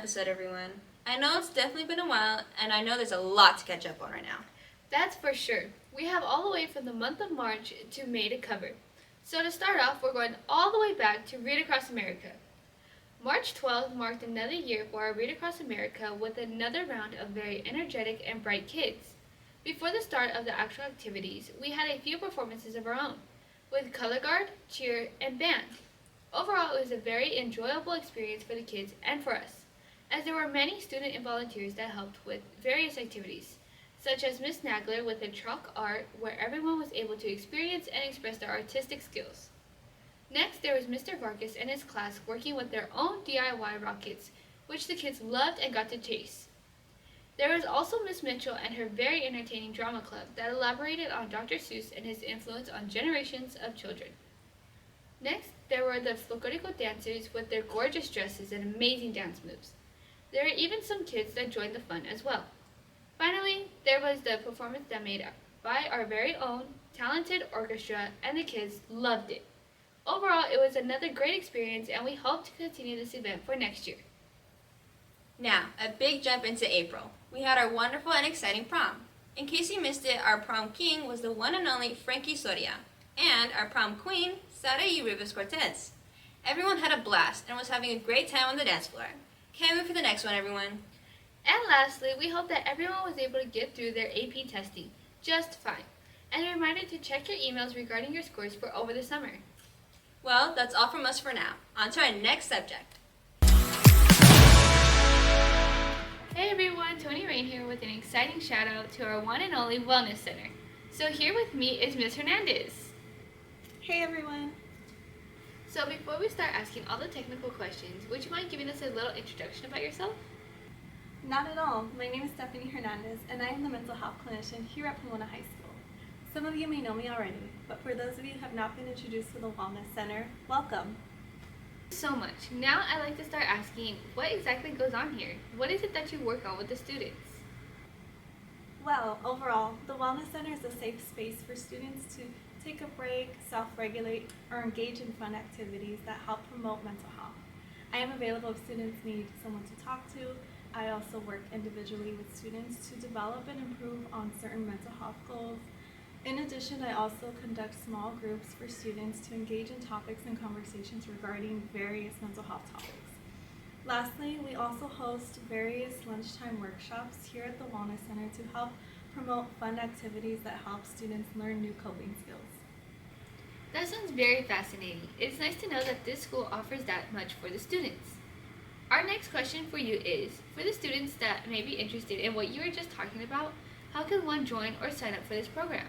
episode, everyone. I know it's definitely been a while, and I know there's a lot to catch up on right now. That's for sure. We have all the way from the month of March to May to cover. So to start off, we're going all the way back to Read Across America. March 12th marked another year for our Read Across America with another round of very energetic and bright kids. Before the start of the actual activities, we had a few performances of our own, with color guard, cheer, and band. Overall, it was a very enjoyable experience for the kids and for us, as there were many student and volunteers that helped with various activities, such as Miss Nagler with the chalk art, where everyone was able to experience and express their artistic skills. Next, there was Mr. Vargas and his class working with their own DIY rockets, which the kids loved and got to chase. There was also Miss Mitchell and her very entertaining drama club that elaborated on Dr. Seuss and his influence on generations of children. Next, there were the folklorico dancers with their gorgeous dresses and amazing dance moves. There were even some kids that joined the fun as well. Finally, there was the performance that made by our very own talented orchestra, and the kids loved it. Overall, it was another great experience, and we hope to continue this event for next year. Now, a big jump into April. We had our wonderful and exciting prom. In case you missed it, our prom king was the one and only Frankie Soria, and our prom queen, Saraí Rivas Cortez. Everyone had a blast and was having a great time on the dance floor. Can't wait for the next one, everyone. And lastly, we hope that everyone was able to get through their AP testing just fine. And a reminder to check your emails regarding your scores for over the summer. Well, that's all from us for now. On to our next subject. Hey everyone, Tony Rain here with an exciting shout out to our one and only Wellness Center. So here with me is Ms. Hernandez. Hey everyone. So before we start asking all the technical questions, would you mind giving us a little introduction about yourself? Not at all. My name is Stephanie Hernandez, and I am the mental health clinician here at Pomona High School. Some of you may know me already, but for those of you who have not been introduced to the Wellness Center, welcome. So much. Now I'd like to start asking, what exactly goes on here? What is it that you work on with the students? Well, overall, the Wellness Center is a safe space for students to take a break, self-regulate, or engage in fun activities that help promote mental health. I am available if students need someone to talk to. I also work individually with students to develop and improve on certain mental health goals. In addition, I also conduct small groups for students to engage in topics and conversations regarding various mental health topics. Lastly, we also host various lunchtime workshops here at the Wellness Center to help promote fun activities that help students learn new coping skills. That sounds very fascinating. It's nice to know that this school offers that much for the students. Our next question for you is, for the students that may be interested in what you were just talking about, how can one join or sign up for this program?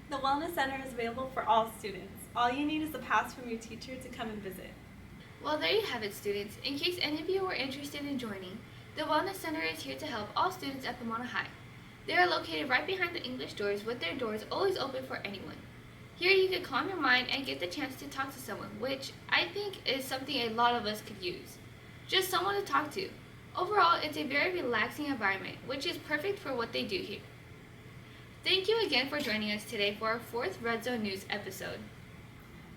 The Wellness Center is available for all students. All you need is a pass from your teacher to come and visit. Well, there you have it, students. In case any of you are interested in joining, the Wellness Center is here to help all students at Pomona High. They are located right behind the English doors with their doors always open for anyone. Here you can calm your mind and get the chance to talk to someone, which I think is something a lot of us could use. Just someone to talk to. Overall, it's a very relaxing environment, which is perfect for what they do here. Thank you again for joining us today for our 4th Red Zone News episode.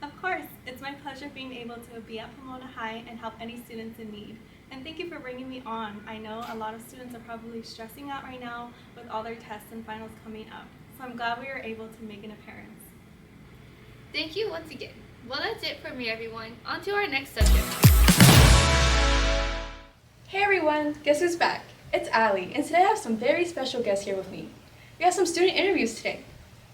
Of course, it's my pleasure being able to be at Pomona High and help any students in need. And thank you for bringing me on. I know a lot of students are probably stressing out right now with all their tests and finals coming up. So I'm glad we were able to make an appearance. Thank you once again. Well, that's it from me, everyone. On to our next subject. Hey everyone, guess who's back? It's Allie, and today I have some very special guests here with me. We have some student interviews today.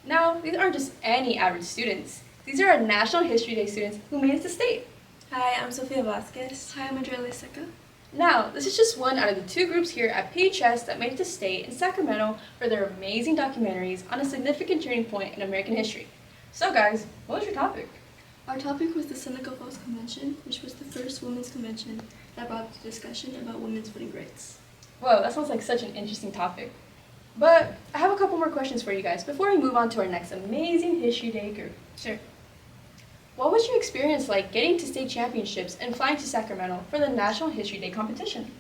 Now, these aren't just any average students. These are our National History Day students who made it to state. Hi, I'm Sofia Vasquez. Hi, I'm Andrea Seca. Now, this is just one out of the 2 groups here at PHS that made it to state in Sacramento for their amazing documentaries on a significant turning point in American history. So guys, what was your topic? Our topic was the Seneca Falls Convention, which was the first women's convention that brought up the discussion about women's voting rights. Whoa, that sounds like such an interesting topic. But I have a couple more questions for you guys before we move on to our next amazing History Day group. Sure. What was your experience like getting to state championships and flying to Sacramento for the National History Day competition?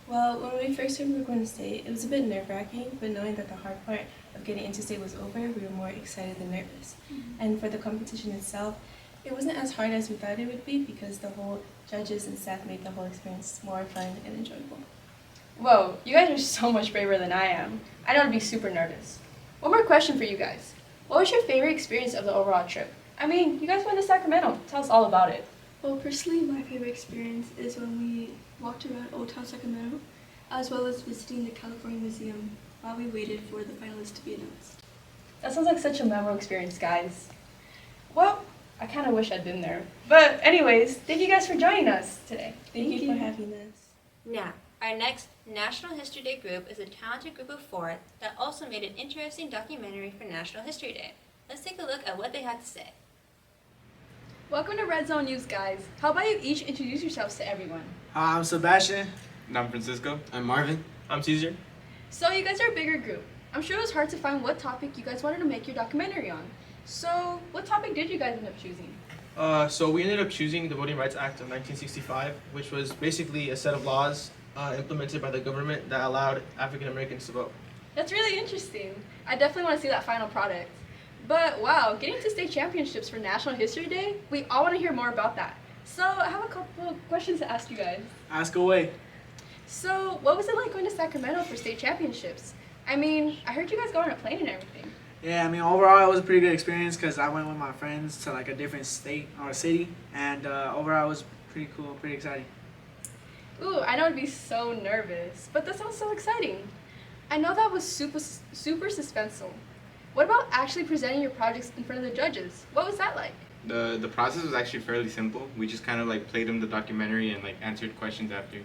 Well, when we first heard we were going to state, it was a bit nerve-wracking, but knowing that the hard part of getting into state was over, we were more excited than nervous. And for the competition itself, It wasn't as hard as we thought it would be because the whole judges and staff made the whole experience more fun and enjoyable. Whoa, you guys are so much braver than I am. I know I'd be super nervous. One more question for you guys. What was your favorite experience of the overall trip? I mean, you guys went to Sacramento. Tell us all about it. Well, personally, my favorite experience is when we walked around Old Town Sacramento, as well as visiting the California Museum while we waited for the finalists to be announced. That sounds like such a memorable experience, guys. Well, I kind of wish I'd been there. But anyways, thank you guys for joining us today. Thank you for having us. Now, our next National History Day group is a talented group of 4 that also made an interesting documentary for National History Day. Let's take a look at what they had to say. Welcome to Red Zone News, guys. How about you each introduce yourselves to everyone? Hi, I'm Sebastian. And I'm Francisco. I'm Marvin. I'm Caesar. So you guys are a bigger group. I'm sure it was hard to find what topic you guys wanted to make your documentary on. So what topic did you guys end up choosing? So we ended up choosing the Voting Rights Act of 1965, which was basically a set of laws implemented by the government that allowed African Americans to vote. That's really interesting. I definitely want to see that final product. But wow, getting to state championships for National History Day, we all want to hear more about that. So I have a couple of questions to ask you guys. Ask away. So what was it like going to Sacramento for state championships? I mean, I heard you guys go on a plane and everything. Yeah, I mean, overall, it was a pretty good experience because I went with my friends to like a different state or city, and overall, it was pretty cool, pretty exciting. Ooh, I know I'd be so nervous, but that sounds so exciting. I know that was super suspenseful. What about actually presenting your projects in front of the judges? What was that like? The process was actually fairly simple. We just kind of like played them the documentary and like answered questions after.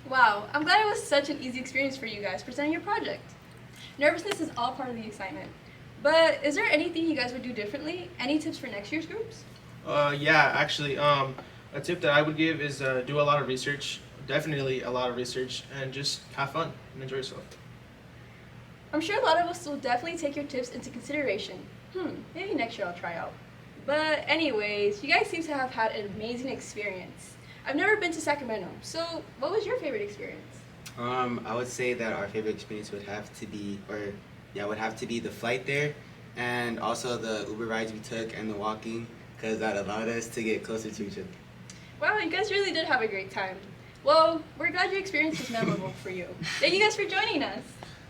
Wow, I'm glad it was such an easy experience for you guys presenting your project. Nervousness is all part of the excitement. But is there anything you guys would do differently? Any tips for next year's groups? Yeah, actually, a tip that I would give is do a lot of research, definitely a lot of research, and just have fun and enjoy yourself. I'm sure a lot of us will definitely take your tips into consideration. Maybe next year I'll try out. But anyways, you guys seem to have had an amazing experience. I've never been to Sacramento, so what was your favorite experience? I would say that our favorite experience would have to be, would have to be the flight there, and also the Uber rides we took and the walking, because that allowed us to get closer to each other. Wow, you guys really did have a great time. Well, we're glad your experience was memorable for you. Thank you guys for joining us.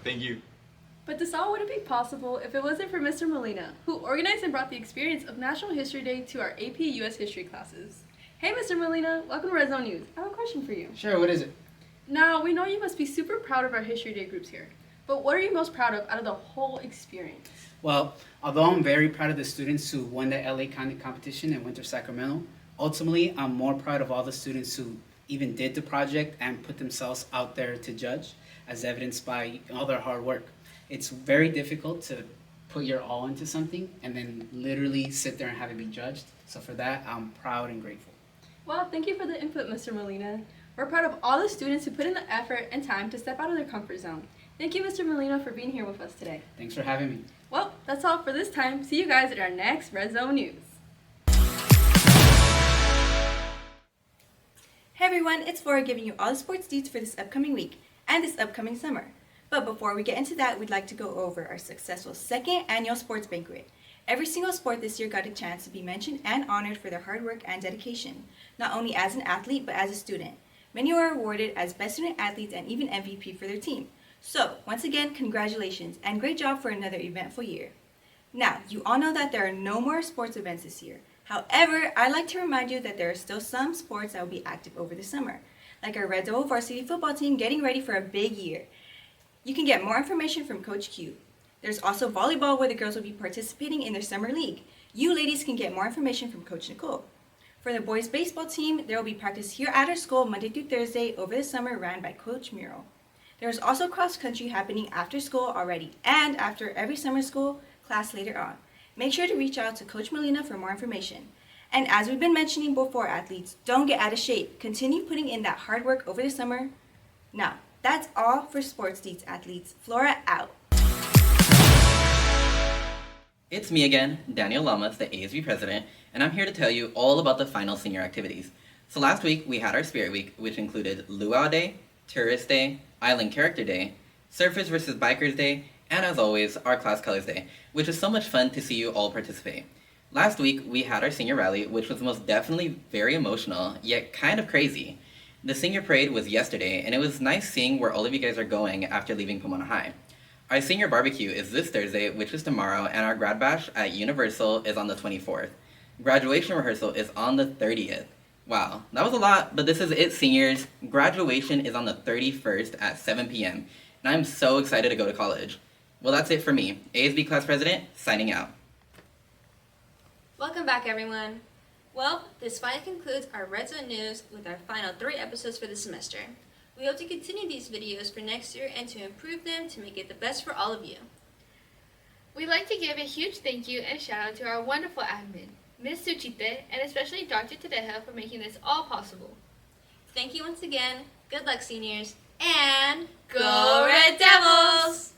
Thank you. But this all wouldn't be possible if it wasn't for Mr. Molina, who organized and brought the experience of National History Day to our AP US History classes. Hey, Mr. Molina, welcome to Red Zone News. I have a question for you. Sure, what is it? Now, we know you must be super proud of our History Day groups here, but what are you most proud of out of the whole experience? Well, although I'm very proud of the students who won the LA County competition and went to Sacramento, ultimately I'm more proud of all the students who even did the project and put themselves out there to judge, as evidenced by all their hard work. It's very difficult to put your all into something and then literally sit there and have it be judged. So for that, I'm proud and grateful. Well, thank you for the input, Mr. Molina. We're proud of all the students who put in the effort and time to step out of their comfort zone. Thank you, Mr. Molina, for being here with us today. Thanks for having me. Well, that's all for this time. See you guys at our next Red Zone News. Hey everyone, it's Flora giving you all the sports deets for this upcoming week and this upcoming summer. But before we get into that, we'd like to go over our successful second annual sports banquet. Every single sport this year got a chance to be mentioned and honored for their hard work and dedication, not only as an athlete but as a student. Many were awarded as best student athletes and even MVP for their team. So, once again, congratulations and great job for another eventful year. Now, you all know that there are no more sports events this year. However, I'd like to remind you that there are still some sports that will be active over the summer, like our Red Devil varsity football team getting ready for a big year. You can get more information from Coach Q. There's also volleyball where the girls will be participating in their summer league. You ladies can get more information from Coach Nicole. For the boys baseball team, there will be practice here at our school Monday through Thursday over the summer ran by Coach Muro. There is also cross country happening after school already and after every summer school class later on. Make sure to reach out to Coach Molina for more information. And as we've been mentioning before, athletes, don't get out of shape. Continue putting in that hard work over the summer. Now, that's all for Sports Deets, athletes. Flora out. It's me again, Daniel Lamas, the ASB president, and I'm here to tell you all about the final senior activities. So last week, we had our Spirit Week, which included Luau Day, Tourist Day, Island Character Day, Surfers vs. Bikers Day, and as always, our Class Colors Day, which was so much fun to see you all participate. Last week, we had our senior rally, which was most definitely very emotional, yet kind of crazy. The senior parade was yesterday, and it was nice seeing where all of you guys are going after leaving Pomona High. Our senior barbecue is this Thursday, which is tomorrow, and our grad bash at Universal is on the 24th. Graduation rehearsal is on the 30th. Wow, that was a lot, but this is it, seniors. Graduation is on the 31st at 7 p.m., and I'm so excited to go to college. Well, that's it for me. ASB class president, signing out. Welcome back, everyone. Well, this finally concludes our Red Zone News with our final 3 episodes for the semester. We hope to continue these videos for next year and to improve them to make it the best for all of you. We'd like to give a huge thank you and shout out to our wonderful admin, Ms. Suchite, and especially Dr. Tadeja for making this all possible. Thank you once again. Good luck, seniors. And go Red Devils!